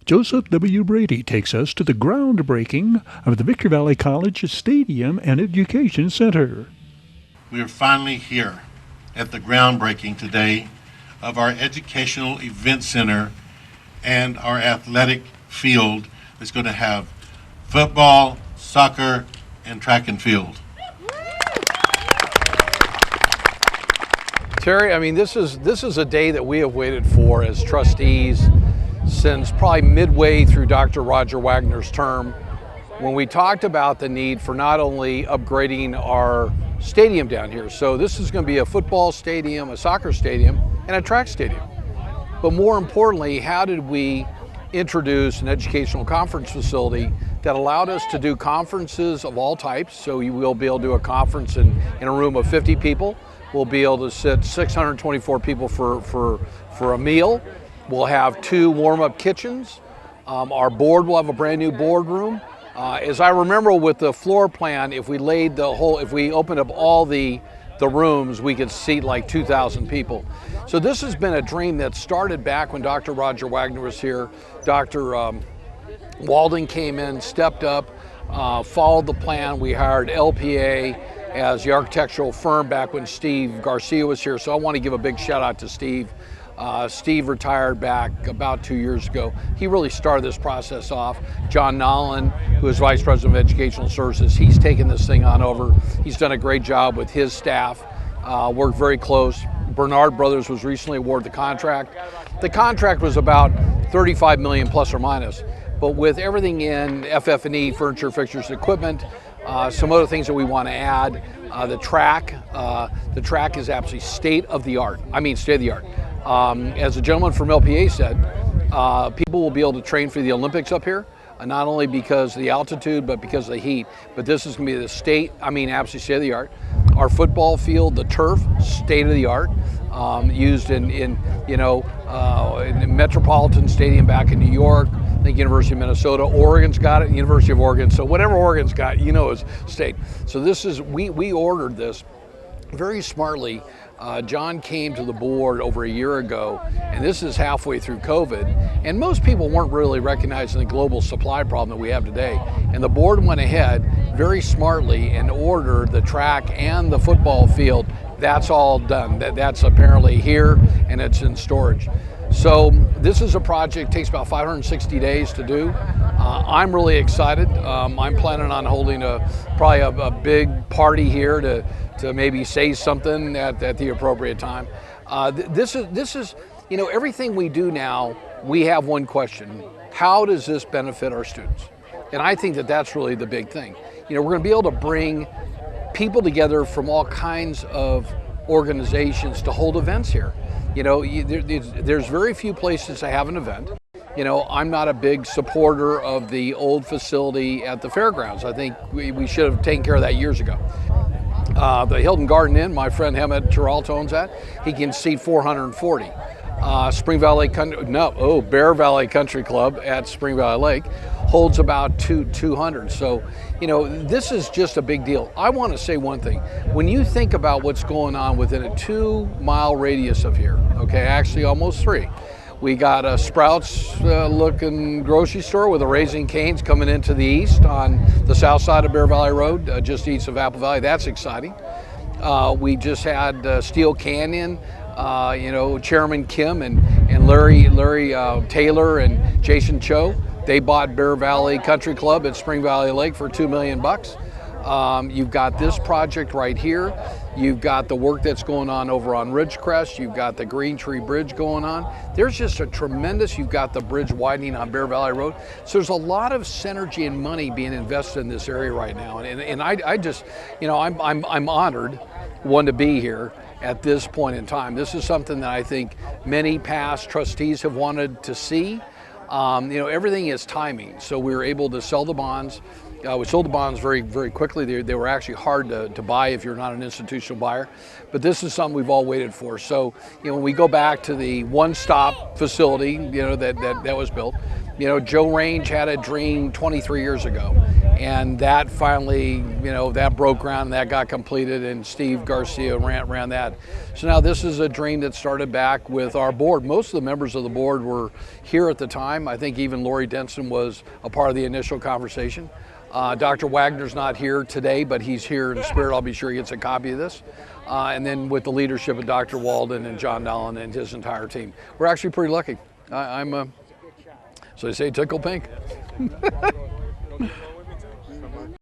Joseph W. Brady takes us to the groundbreaking of the Victory Valley College Stadium and Education Center. We are finally here at the groundbreaking today of our Educational Event Center and our athletic field that's going to have football, soccer, and track and field. Terry, I mean, this is a day that we have waited for as trustees since probably midway through Dr. Roger Wagner's term, when we talked about the need for not only upgrading our stadium down here. So this is going to be a football stadium, a soccer stadium, and a track stadium. But more importantly, how did we introduce an educational conference facility that allowed us to do conferences of all types? So you will be able to do a conference in a room of 50 people. We'll be able to sit 624 people for a meal. We'll have 2 warm-up kitchens. Our board will have a brand new boardroom. As I remember with the floor plan, if we opened up all the rooms, we could seat like 2,000 people. So this has been a dream that started back when Dr. Roger Wagner was here. Dr. Walden came in, stepped up, followed the plan. We hired LPA as the architectural firm back when Steve Garcia was here. So I want to give a big shout out to Steve. Steve retired back about 2 years ago. He really started this process off. John Nolan, who is Vice President of Educational Services, he's taken this thing on over. He's done a great job with his staff, worked very close. Bernard Brothers was recently awarded the contract. The contract was about $35 million plus or minus, but with everything in FF&E, furniture, fixtures, and equipment, some other things that we want to add, the track is absolutely state of the art. I mean, state of the art. As the gentleman from LPA said, people will be able to train for the Olympics up here, not only because of the altitude, but because of the heat. But this is going to be the absolutely state of the art. Our football field, the turf, state of the art, used in Metropolitan Stadium back in New York. I think University of Minnesota, Oregon's got it, University of Oregon. So whatever Oregon's got, is state. So this is, we ordered this very smartly. John came to the board over a year ago, and this is halfway through COVID, and most people weren't really recognizing the global supply problem that we have today. And the board went ahead very smartly and ordered the track and the football field. That's all done. That's apparently here, and it's in storage. So this is a project, takes about 560 days to do. I'm really excited. I'm planning on holding probably a big party here to maybe say something at the appropriate time. This is everything we do now, we have one question: how does this benefit our students? And I think that's really the big thing. We're going to be able to bring people together from all kinds of organizations to hold events here. There's very few places to have an event. I'm not a big supporter of the old facility at the fairgrounds. I think we should have taken care of that years ago. The Hilton Garden Inn, my friend Hemet Terrell owns that. He can seat 440. Bear Valley Country Club at Spring Valley Lake holds about 200. So, this is just a big deal. I want to say one thing. When you think about what's going on within a 2-mile radius of here, okay, actually almost 3, we got a Sprouts looking grocery store with a Raising Cane's coming into the east on the south side of Bear Valley Road, just east of Apple Valley. That's exciting. We just had Steel Canyon, Chairman Kim and Larry Taylor and Jason Cho. They bought Bear Valley Country Club at Spring Valley Lake for $2 million. You've got this project right here. You've got the work that's going on over on Ridgecrest. You've got the Green Tree Bridge going on. There's just a tremendous, you've got the bridge widening on Bear Valley Road. So there's a lot of synergy and money being invested in this area right now. And I just, I'm honored, one, to be here at this point in time. This is something that I think many past trustees have wanted to see. Everything is timing. So we were able to sell the bonds. We sold the bonds very, very quickly. They were actually hard to buy if you're not an institutional buyer. But this is something we've all waited for. So, when we go back to the one-stop facility, that was built, Joe Range had a dream 23 years ago. And that finally, that broke ground and that got completed, and Steve Garcia ran that. So now this is a dream that started back with our board. Most of the members of the board were here at the time. I think even Lori Denson was a part of the initial conversation. Dr. Wagner's not here today, but he's here in spirit. I'll be sure he gets a copy of this. And then with the leadership of Dr. Walden and John Dallin and his entire team. We're actually pretty lucky. So they say tickle pink.